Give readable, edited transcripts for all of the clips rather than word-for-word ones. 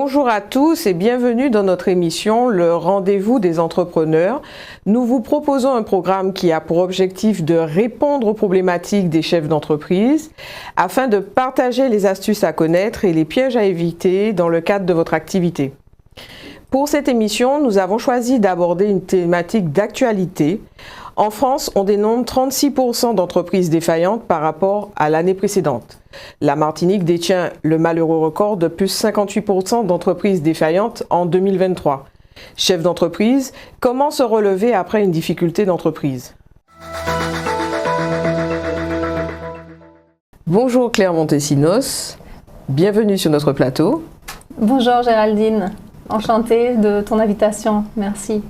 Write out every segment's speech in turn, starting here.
Bonjour à tous et bienvenue dans notre émission Le Rendez-vous des entrepreneurs. Nous vous proposons un programme qui a pour objectif de répondre aux problématiques des chefs d'entreprise afin de partager les astuces à connaître et les pièges à éviter dans le cadre de votre activité. Pour cette émission, nous avons choisi d'aborder une thématique d'actualité. En France, on dénombre 36% d'entreprises défaillantes par rapport à l'année précédente. La Martinique détient le malheureux record de plus 58% d'entreprises défaillantes en 2023. Chef d'entreprise, comment se relever après une difficulté d'entreprise? Bonjour Claire Montesinos, bienvenue sur notre plateau. Bonjour Géraldine. Enchantée de ton invitation, merci.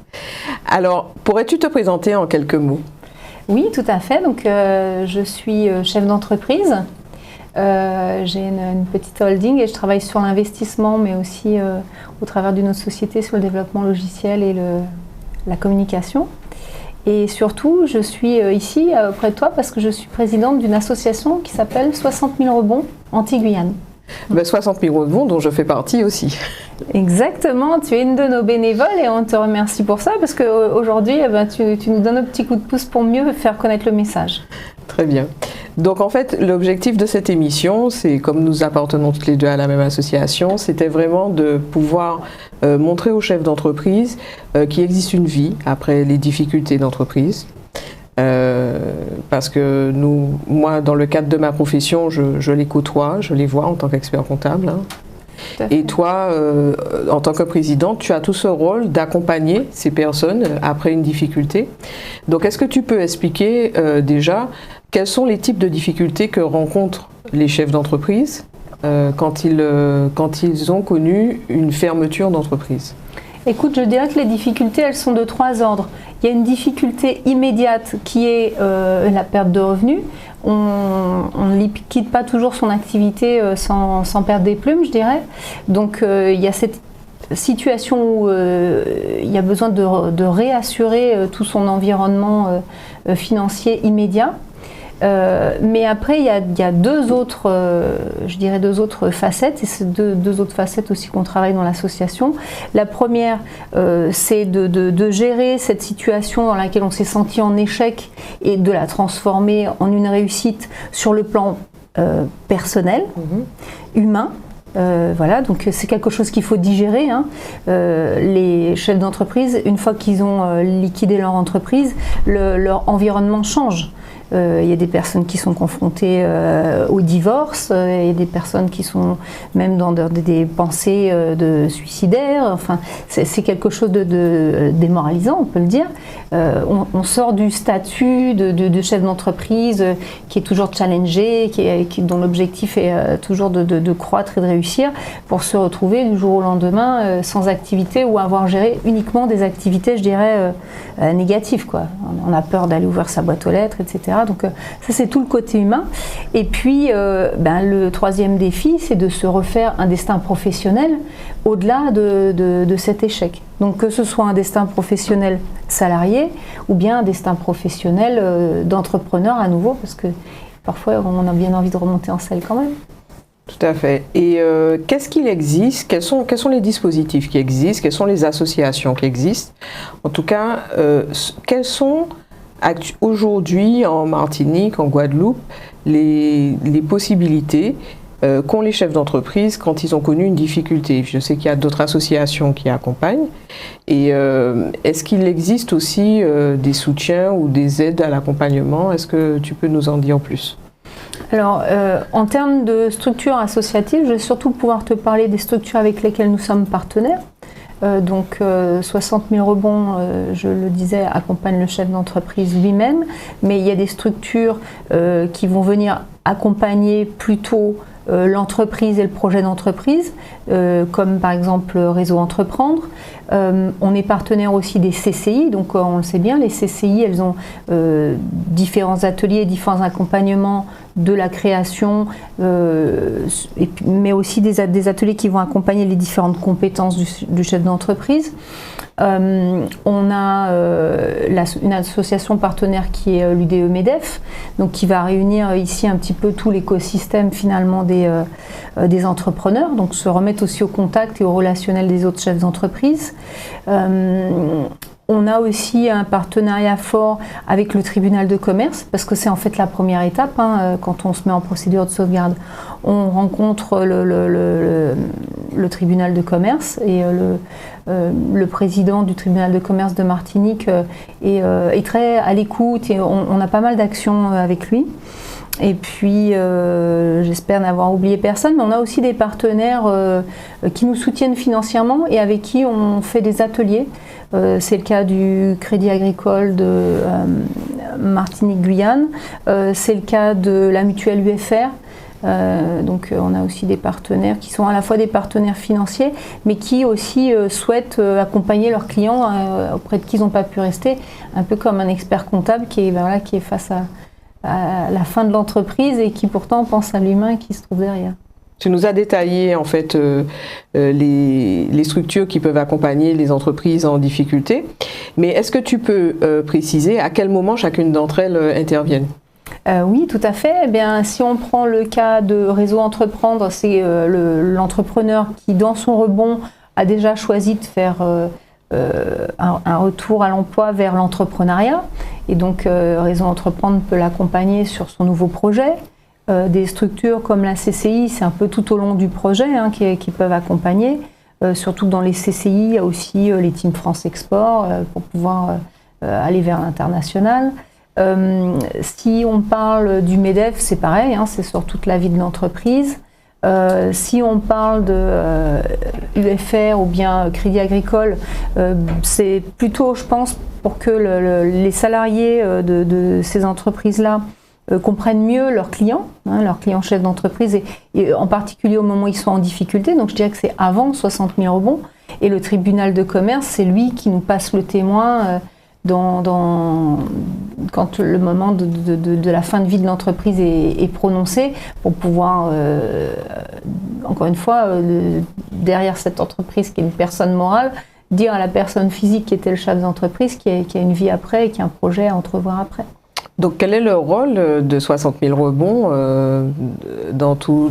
Alors, pourrais-tu te présenter en quelques mots? Oui, tout à fait. Donc, je suis chef d'entreprise. J'ai une petite holding et je travaille sur l'investissement, mais aussi au travers d'une autre société sur le développement logiciel et la communication. Et surtout, je suis ici auprès de toi parce que je suis présidente d'une association qui s'appelle 60 000 rebonds Antilles-Guyane. 60 000 rebonds dont je fais partie aussi. Exactement, tu es une de nos bénévoles et on te remercie pour ça parce qu'aujourd'hui, tu nous donnes un petit coup de pouce pour mieux faire connaître le message. Très bien. Donc en fait, l'objectif de cette émission, c'est comme nous appartenons toutes les deux à la même association, c'était vraiment de pouvoir montrer aux chefs d'entreprise qu'il existe une vie après les difficultés d'entreprise. Parce que moi, dans le cadre de ma profession, je les côtoie, je les vois en tant qu'expert comptable. Et toi, en tant que présidente, tu as tout ce rôle d'accompagner ces personnes après une difficulté. Donc, est-ce que tu peux expliquer déjà quels sont les types de difficultés que rencontrent les chefs d'entreprise quand ils ont connu une fermeture d'entreprise? Écoute, je dirais que les difficultés, elles sont de trois ordres. Il y a une difficulté immédiate qui est la perte de revenus. On ne liquide pas toujours son activité sans perdre des plumes, je dirais. Donc il y a cette situation où il y a besoin de réassurer tout son environnement financier immédiat. Mais après, il y a deux autres facettes, et c'est deux autres facettes aussi qu'on travaille dans l'association. La première, c'est de gérer cette situation dans laquelle on s'est senti en échec et de la transformer en une réussite sur le plan personnel, humain. Voilà, donc c'est quelque chose qu'il faut digérer. Les chefs d'entreprise, une fois qu'ils ont liquidé leur entreprise, leur environnement change. Il y a des personnes qui sont confrontées au divorce, il y a des personnes qui sont même dans des pensées suicidaires. Enfin, c'est quelque chose de démoralisant, on peut le dire. On sort du statut de chef d'entreprise qui est toujours challengé, dont l'objectif est toujours de croître et de réussir, pour se retrouver du jour au lendemain sans activité ou avoir géré uniquement des activités, je dirais, négatives, quoi. On a peur d'aller ouvrir sa boîte aux lettres, etc. Donc ça, c'est tout le côté humain. Et puis le troisième défi, c'est de se refaire un destin professionnel au-delà de cet échec. Donc que ce soit un destin professionnel salarié ou bien un destin professionnel d'entrepreneur à nouveau, parce que parfois on a bien envie de remonter en selle quand même. Tout à fait. Et qu'est-ce qu'il existe? Quels sont les dispositifs qui existent? Quelles sont les associations qui existent? En tout cas, quelles sont aujourd'hui en Martinique, en Guadeloupe, les possibilités qu'ont les chefs d'entreprise quand ils ont connu une difficulté? Je sais qu'il y a d'autres associations qui accompagnent. Et est-ce qu'il existe aussi des soutiens ou des aides à l'accompagnement? Est-ce que tu peux nous en dire plus? Alors, en termes de structures associatives, je vais surtout pouvoir te parler des structures avec lesquelles nous sommes partenaires. 60 000 rebonds, je le disais, accompagnent le chef d'entreprise lui-même, mais il y a des structures qui vont venir accompagner plutôt l'entreprise et le projet d'entreprise, comme par exemple Réseau Entreprendre. On est partenaire aussi des CCI, donc on le sait bien, les CCI, elles ont différents ateliers, différents accompagnements de la création, mais aussi des ateliers qui vont accompagner les différentes compétences du chef d'entreprise. On a une association partenaire qui est l'UDE-MEDEF, donc qui va réunir ici un petit peu tout l'écosystème finalement des entrepreneurs, donc se remettre aussi au contact et au relationnel des autres chefs d'entreprise. On a aussi un partenariat fort avec le tribunal de commerce, parce que c'est en fait la première étape quand on se met en procédure de sauvegarde. On rencontre le tribunal de commerce et le président du tribunal de commerce de Martinique est très à l'écoute et on a pas mal d'actions avec lui. Et puis, j'espère n'avoir oublié personne, mais on a aussi des partenaires qui nous soutiennent financièrement et avec qui on fait des ateliers. C'est le cas du Crédit Agricole de Martinique-Guyane, c'est le cas de la mutuelle UFR. Donc on a aussi des partenaires qui sont à la fois des partenaires financiers, mais qui aussi souhaitent accompagner leurs clients auprès de qui ils n'ont pas pu rester, un peu comme un expert comptable qui est face à la fin de l'entreprise et qui pourtant pense à l'humain qui se trouve derrière. Tu nous as détaillé en fait les structures qui peuvent accompagner les entreprises en difficulté, mais est-ce que tu peux préciser à quel moment chacune d'entre elles interviennent? Oui, tout à fait. Eh bien, si on prend le cas de Réseau Entreprendre, c'est l'entrepreneur qui, dans son rebond, a déjà choisi de faire un retour à l'emploi vers l'entrepreneuriat. Et donc, Réseau Entreprendre peut l'accompagner sur son nouveau projet. Des structures comme la CCI, c'est un peu tout au long du projet qui peuvent accompagner. Surtout dans les CCI, il y a aussi les Team France Export pour pouvoir aller vers l'international. Si on parle du MEDEF, c'est pareil, c'est sur toute la vie de l'entreprise. Si on parle de UFR ou bien Crédit Agricole, c'est plutôt, je pense, pour que les salariés de ces entreprises-là comprennent mieux leurs clients chefs d'entreprise, et en particulier au moment où ils sont en difficulté. Donc je dirais que c'est avant 60 000 rebonds. Et le tribunal de commerce, c'est lui qui nous passe le témoin quand le moment de la fin de vie de l'entreprise est prononcé, pour pouvoir, encore une fois, derrière cette entreprise qui est une personne morale, dire à la personne physique qui était le chef d'entreprise qu'il y a une vie après et qu'il y a un projet à entrevoir après. Donc quel est le rôle de 60 000 rebonds dans tout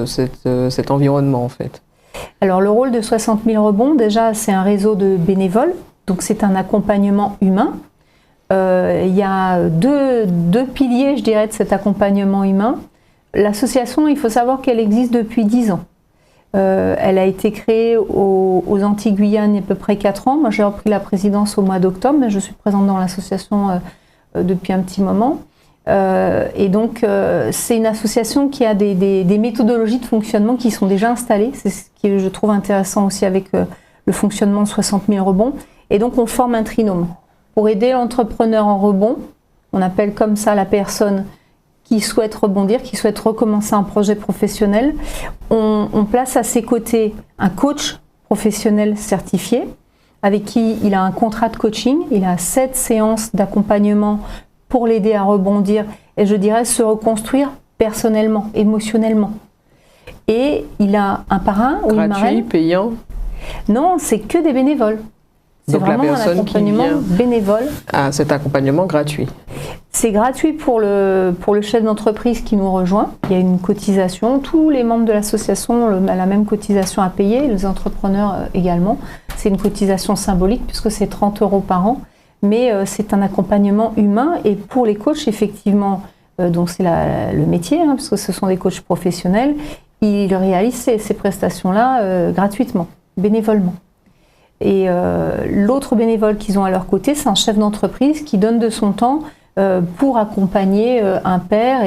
cet environnement en fait? Alors le rôle de 60 000 rebonds, déjà c'est un réseau de bénévoles, donc c'est un accompagnement humain. Il y a deux piliers, je dirais, de cet accompagnement humain. L'association, il faut savoir qu'elle existe depuis 10 ans. Elle a été créée aux Antilles-Guyane il y a à peu près 4 ans. Moi j'ai repris la présidence au mois d'octobre, mais je suis présente dans l'association depuis un petit moment. Et donc c'est une association qui a des méthodologies de fonctionnement qui sont déjà installées. C'est ce qui je trouve intéressant aussi avec le fonctionnement de 60 000 rebonds. Et donc on forme un trinôme. Pour aider l'entrepreneur en rebond, on appelle comme ça la personne qui souhaite rebondir, qui souhaite recommencer un projet professionnel. On place à ses côtés un coach professionnel certifié, avec qui il a un contrat de coaching, il a 7 séances d'accompagnement pour l'aider à rebondir et je dirais se reconstruire personnellement, émotionnellement. Et il a un parrain ou une marraine. Gratuit, payant? Non, c'est que des bénévoles. C'est vraiment un accompagnement bénévole. Ah, cet accompagnement gratuit. C'est gratuit pour le chef d'entreprise qui nous rejoint. Il y a une cotisation. Tous les membres de l'association ont la même cotisation à payer, les entrepreneurs également. C'est une cotisation symbolique puisque c'est 30 € par an. Mais c'est un accompagnement humain. Et pour les coachs, effectivement, donc c'est le métier, puisque ce sont des coachs professionnels, ils réalisent ces prestations-là gratuitement, bénévolement. Et l'autre bénévole qu'ils ont à leur côté, c'est un chef d'entreprise qui donne de son temps pour accompagner un père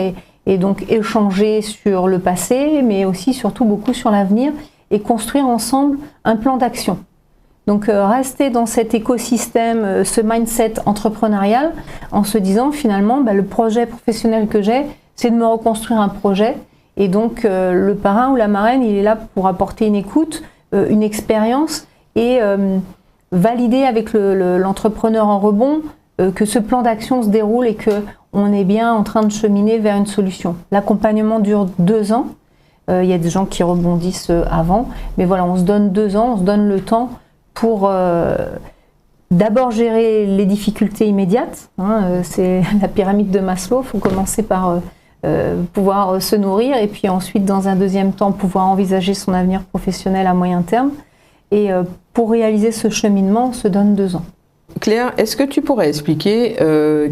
et donc échanger sur le passé, mais aussi surtout beaucoup sur l'avenir et construire ensemble un plan d'action. Donc rester dans cet écosystème, ce mindset entrepreneurial, en se disant finalement le projet professionnel que j'ai, c'est de me reconstruire un projet. Et donc le parrain ou la marraine, il est là pour apporter une écoute, une expérience, et valider avec l'entrepreneur en rebond que ce plan d'action se déroule et qu'on est bien en train de cheminer vers une solution. L'accompagnement dure 2 ans. Il y a des gens qui rebondissent avant, mais voilà, on se donne 2 ans, on se donne le temps pour d'abord gérer les difficultés immédiates. C'est la pyramide de Maslow, il faut commencer par pouvoir se nourrir et puis ensuite, dans un deuxième temps, pouvoir envisager son avenir professionnel à moyen terme. Et pour réaliser ce cheminement, on se donne 2 ans. Claire, est-ce que tu pourrais expliquer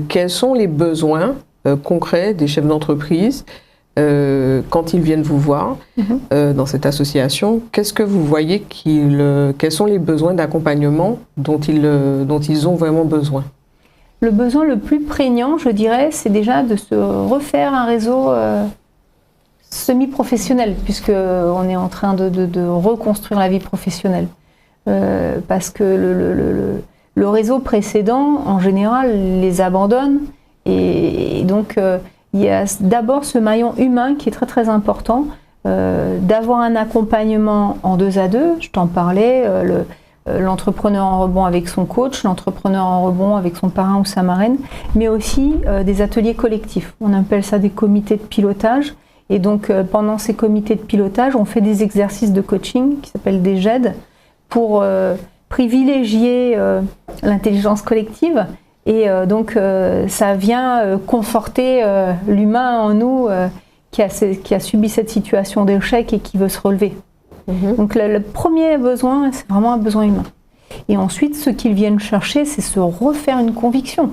quels sont les besoins concrets des chefs d'entreprise quand ils viennent vous voir dans cette association? Qu'est-ce que vous voyez quels sont les besoins d'accompagnement dont ils ont vraiment besoin? Le besoin le plus prégnant, je dirais, c'est déjà de se refaire un réseau semi-professionnel, puisqu'on est en train de reconstruire la vie professionnelle. Parce que le réseau précédent, en général, les abandonne. Et donc, il y a d'abord ce maillon humain qui est très très important, d'avoir un accompagnement en 2 à 2, je t'en parlais, l'entrepreneur en rebond avec son coach, l'entrepreneur en rebond avec son parrain ou sa marraine, mais aussi des ateliers collectifs. On appelle ça des comités de pilotage. Et donc, pendant ces comités de pilotage, on fait des exercices de coaching qui s'appellent des GED pour privilégier l'intelligence collective. Et donc, ça vient conforter l'humain en nous qui a subi cette situation d'échec et qui veut se relever. Donc, le premier besoin, c'est vraiment un besoin humain. Et ensuite, ce qu'ils viennent chercher, c'est se refaire une conviction.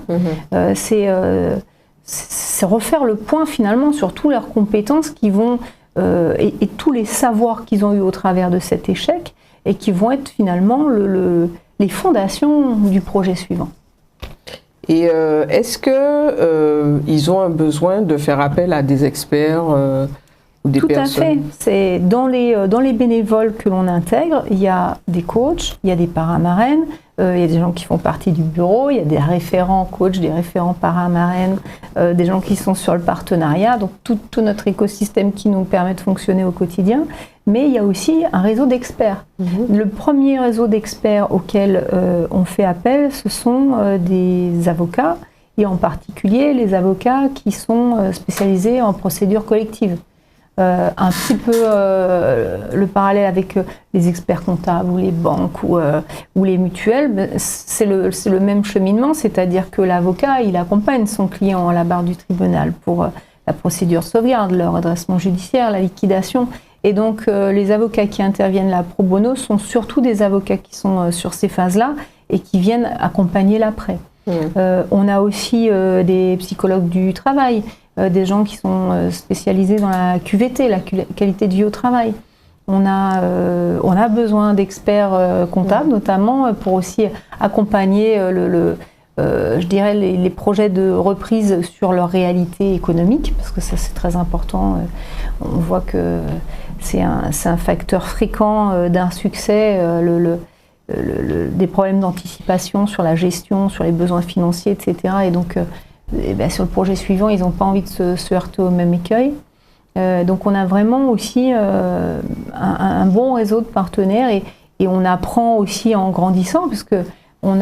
C'est refaire le point finalement sur toutes leurs compétences qui vont, et tous les savoirs qu'ils ont eu au travers de cet échec et qui vont être finalement les fondations du projet suivant. Et est-ce qu'ils ont un besoin de faire appel à des experts ou des personnes? Tout à fait. C'est dans les bénévoles que l'on intègre, il y a des coachs, il y a des parrains-marraines, il y a des gens qui font partie du bureau, il y a des référents coachs, des référents parrains-marraines, des gens qui sont sur le partenariat, donc tout notre écosystème qui nous permet de fonctionner au quotidien. Mais il y a aussi un réseau d'experts. Le premier réseau d'experts auquel on fait appel, ce sont des avocats, et en particulier les avocats qui sont spécialisés en procédure collective. Un petit peu le parallèle avec les experts comptables ou les banques ou les mutuelles, c'est le même cheminement, c'est-à-dire que l'avocat, il accompagne son client à la barre du tribunal pour la procédure de sauvegarde, le redressement judiciaire, la liquidation. Et donc, les avocats qui interviennent là pro bono sont surtout des avocats qui sont sur ces phases-là et qui viennent accompagner l'après. On a aussi des psychologues du travail, des gens qui sont spécialisés dans la QVT, la qualité de vie au travail. On a besoin d'experts comptables, notamment pour aussi accompagner je dirais les projets de reprise sur leur réalité économique, parce que ça c'est très important. On voit que c'est un facteur fréquent d'un succès, des problèmes d'anticipation sur la gestion, sur les besoins financiers, etc. Et donc, sur le projet suivant, ils n'ont pas envie de se heurter au même écueil. Donc, on a vraiment aussi un bon réseau de partenaires et on apprend aussi en grandissant, parce que on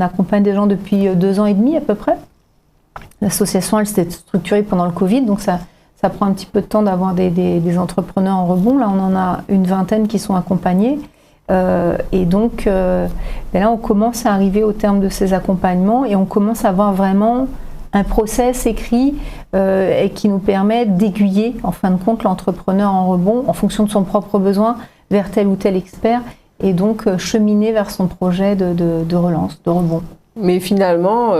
accompagne des gens depuis 2 ans et demi à peu près. L'association, elle s'est structurée pendant le Covid, donc ça prend un petit peu de temps d'avoir des entrepreneurs en rebond. Là, on en a une vingtaine qui sont accompagnés. Et donc, là, on commence à arriver au terme de ces accompagnements et on commence à avoir vraiment un process écrit et qui nous permet d'aiguiller, en fin de compte, l'entrepreneur en rebond en fonction de son propre besoin vers tel ou tel expert et donc cheminer vers son projet de relance, de rebond. Mais finalement,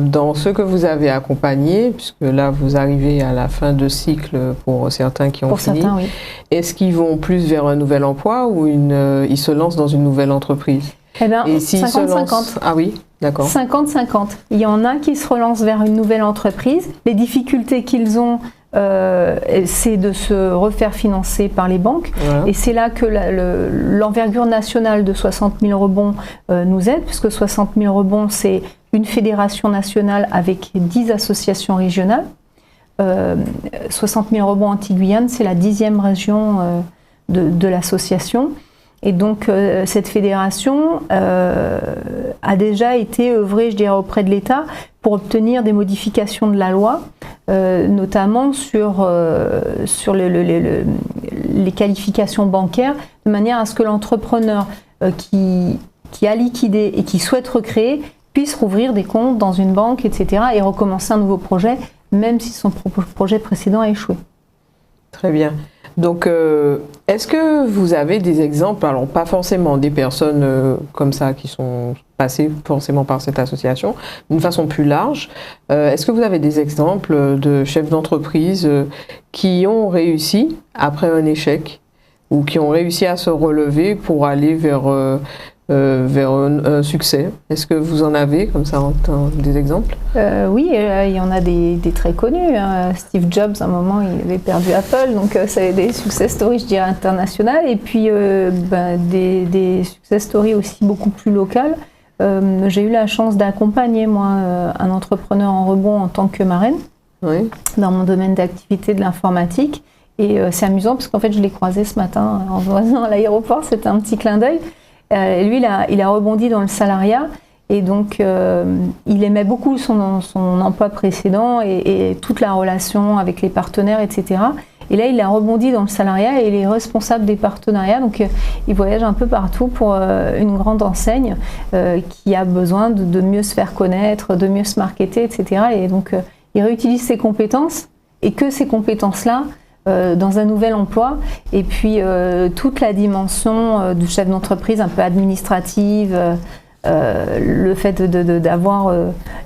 dans ceux que vous avez accompagnés, puisque là vous arrivez à la fin de cycle pour certains qui ont fini, certains, oui. Est-ce qu'ils vont plus vers un nouvel emploi ou ils se lancent dans une nouvelle entreprise? Eh bien, et 50-50. Ah oui, d'accord. 50-50. Il y en a qui se relancent vers une nouvelle entreprise. Les difficultés qu'ils ont, c'est de se refaire financer par les banques. Voilà. Et c'est là que l'envergure nationale de 60 000 rebonds nous aide, puisque 60 000 rebonds, c'est une fédération nationale avec 10 associations régionales. 60 000 rebonds Antilles-Guyane, c'est la 10e région de l'association. Et donc, cette fédération a déjà été œuvrée, je dirais, auprès de l'État pour obtenir des modifications de la loi, notamment sur les qualifications bancaires, de manière à ce que l'entrepreneur qui a liquidé et qui souhaite recréer puisse rouvrir des comptes dans une banque, etc. et recommencer un nouveau projet, même si son projet précédent a échoué. Très bien. Donc, est-ce que vous avez des exemples, alors pas forcément des personnes comme ça qui sont passées forcément par cette association, d'une façon plus large, est-ce que vous avez des exemples de chefs d'entreprise qui ont réussi après un échec ou qui ont réussi à se relever pour aller vers un succès? Est-ce que vous en avez comme ça des exemples? Oui, il y en a des très connus. Steve Jobs, à un moment, il avait perdu Apple, donc c'est des success stories, je dirais, internationales. Et puis des success stories aussi beaucoup plus locales. J'ai eu la chance d'accompagner, moi, un entrepreneur en rebond en tant que marraine, oui, dans mon domaine d'activité de l'informatique. Et c'est amusant parce qu'en fait, je l'ai croisé ce matin en voisin à l'aéroport, c'était un petit clin d'œil. Lui, il a rebondi dans le salariat et donc il aimait beaucoup son emploi précédent et toute la relation avec les partenaires, etc. Et là, il a rebondi dans le salariat et il est responsable des partenariats. Donc, il voyage un peu partout pour une grande enseigne qui a besoin de mieux se faire connaître, de mieux se marketer, etc. Et donc, il réutilise ses compétences et que ces compétences-là dans un nouvel emploi, et puis toute la dimension du chef d'entreprise un peu administrative, le fait d'avoir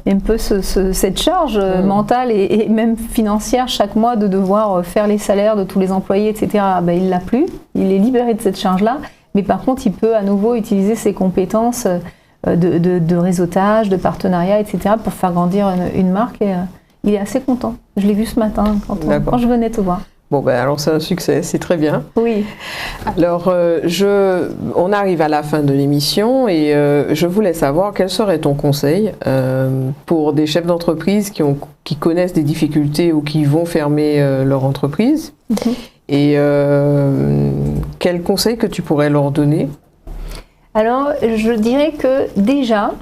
un peu cette charge mentale et même financière chaque mois de devoir faire les salaires de tous les employés, etc. Ben, il l'a plus, il est libéré de cette charge-là, mais par contre il peut à nouveau utiliser ses compétences de réseautage, de partenariat, etc. pour faire grandir une marque et il est assez content. Je l'ai vu ce matin quand je venais te voir. Bon, ben alors c'est un succès, c'est très bien. Oui. Alors, on arrive à la fin de l'émission et je voulais savoir quel serait ton conseil pour des chefs d'entreprise qui connaissent des difficultés ou qui vont fermer leur entreprise. Et quel conseil que tu pourrais leur donner? Alors, je dirais que déjà,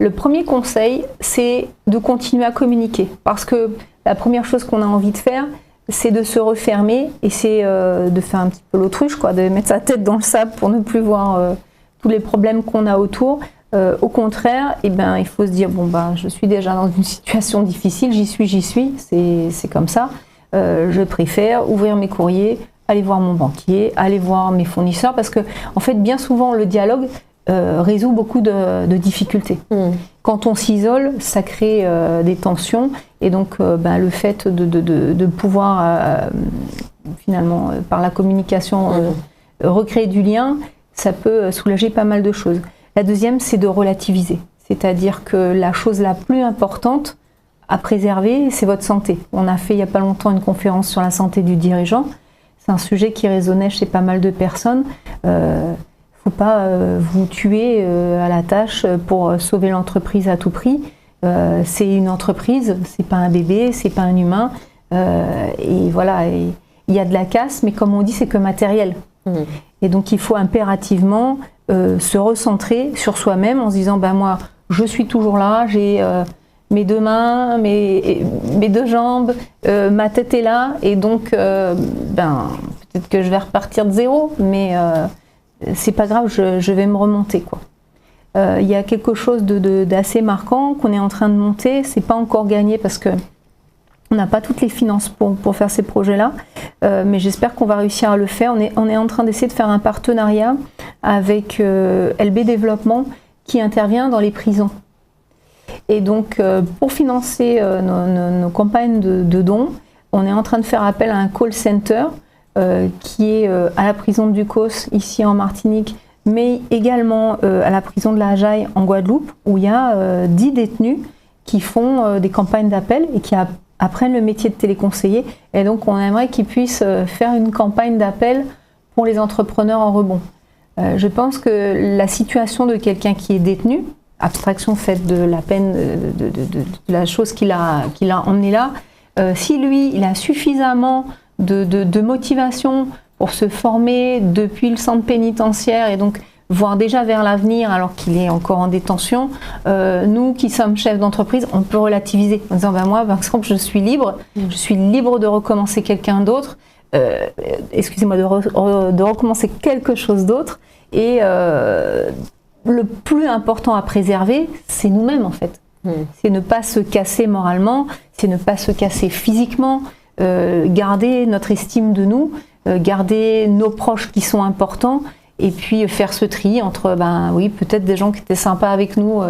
le premier conseil, c'est de continuer à communiquer. Parce que la première chose qu'on a envie de faire, c'est de se refermer et c'est de faire un petit peu l'autruche, quoi, de mettre sa tête dans le sable pour ne plus voir tous les problèmes qu'on a autour. Au contraire, eh ben, il faut se dire, bon, ben, je suis déjà dans une situation difficile, j'y suis, c'est comme ça. Je préfère ouvrir mes courriers, aller voir mon banquier, aller voir mes fournisseurs, parce que en fait, bien souvent, le dialogue résout beaucoup de difficultés. Quand on s'isole, ça crée des tensions et donc le fait de pouvoir finalement par la communication recréer du lien, ça peut soulager pas mal de choses. La deuxième, c'est de relativiser, c'est-à-dire que la chose la plus importante à préserver, c'est votre santé. On a fait il n'y a pas longtemps une conférence sur la santé du dirigeant, c'est un sujet qui résonnait chez pas mal de personnes. Faut pas vous tuer à la tâche pour sauver l'entreprise à tout prix. C'est une entreprise, c'est pas un bébé, c'est pas un humain. Et voilà, il y a de la casse, mais comme on dit, c'est que matériel. Et donc il faut impérativement se recentrer sur soi-même en se disant, ben moi, je suis toujours là, j'ai mes deux mains, mes deux jambes, ma tête est là, et donc peut-être que je vais repartir de zéro, mais c'est pas grave, je vais me remonter, quoi. Il y a quelque chose d'assez marquant qu'on est en train de monter. C'est pas encore gagné parce que on n'a pas toutes les finances pour faire ces projets-là, mais j'espère qu'on va réussir à le faire. On est en train d'essayer de faire un partenariat avec LB Développement qui intervient dans les prisons. Et donc, pour financer nos campagnes de dons, on est en train de faire appel à un call center qui est à la prison de Ducos, ici en Martinique, mais également à la prison de la Hajaille en Guadeloupe, où il y a 10 détenus qui font des campagnes d'appel et qui apprennent le métier de téléconseiller. Et donc, on aimerait qu'ils puissent faire une campagne d'appel pour les entrepreneurs en rebond. Je pense que la situation de quelqu'un qui est détenu, abstraction faite de la peine, de la chose qu'il a emmené là, si lui, il a suffisamment de motivation pour se former depuis le centre pénitentiaire et donc voir déjà vers l'avenir alors qu'il est encore en détention, nous qui sommes chefs d'entreprise, on peut relativiser en disant moi par exemple je suis libre de recommencer quelqu'un d'autre, excusez-moi, de recommencer quelque chose d'autre. Et le plus important à préserver, c'est nous-mêmes en fait. C'est ne pas se casser moralement, c'est ne pas se casser physiquement, garder notre estime de nous, garder nos proches qui sont importants, et puis faire ce tri entre, oui, peut-être des gens qui étaient sympas avec nous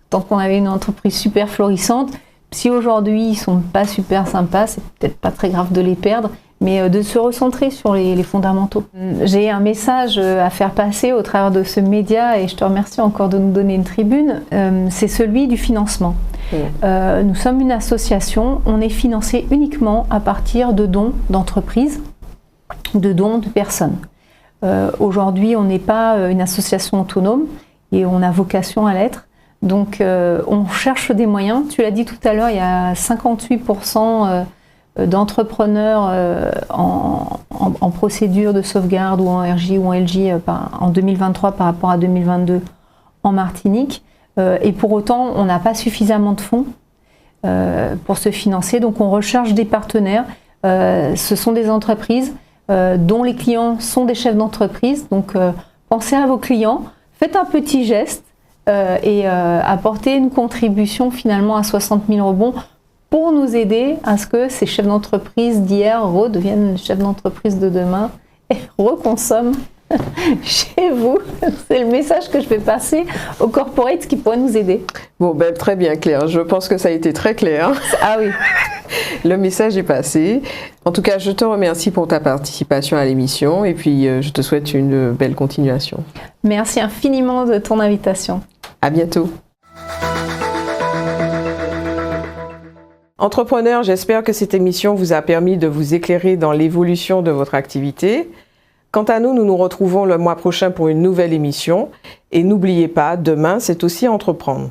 tant qu'on avait une entreprise super florissante. Si aujourd'hui ils sont pas super sympas, c'est peut-être pas très grave de les perdre, mais de se recentrer sur les fondamentaux. J'ai un message à faire passer au travers de ce média, et je te remercie encore de nous donner une tribune, c'est celui du financement. Nous sommes une association, on est financé uniquement à partir de dons d'entreprises, de dons de personnes. Aujourd'hui, on n'est pas une association autonome et on a vocation à l'être. Donc on cherche des moyens. Tu l'as dit tout à l'heure, il y a 58% d'entrepreneurs en procédure de sauvegarde ou en RJ ou en LJ en 2023 par rapport à 2022 en Martinique. Et pour autant, on n'a pas suffisamment de fonds pour se financer. Donc on recherche des partenaires. Ce sont des entreprises dont les clients sont des chefs d'entreprise. Donc pensez à vos clients, faites un petit geste et apportez une contribution finalement à 60 000 rebonds pour nous aider à ce que ces chefs d'entreprise d'hier redeviennent chefs d'entreprise de demain et reconsomment chez vous. C'est le message que je vais passer aux corporates qui pourraient nous aider. Bon, très bien, Claire. Je pense que ça a été très clair. Ah oui. Le message est passé. En tout cas, je te remercie pour ta participation à l'émission et puis je te souhaite une belle continuation. Merci infiniment de ton invitation. À bientôt. Entrepreneurs, j'espère que cette émission vous a permis de vous éclairer dans l'évolution de votre activité. Quant à nous, nous nous retrouvons le mois prochain pour une nouvelle émission. Et n'oubliez pas, demain, c'est aussi entreprendre.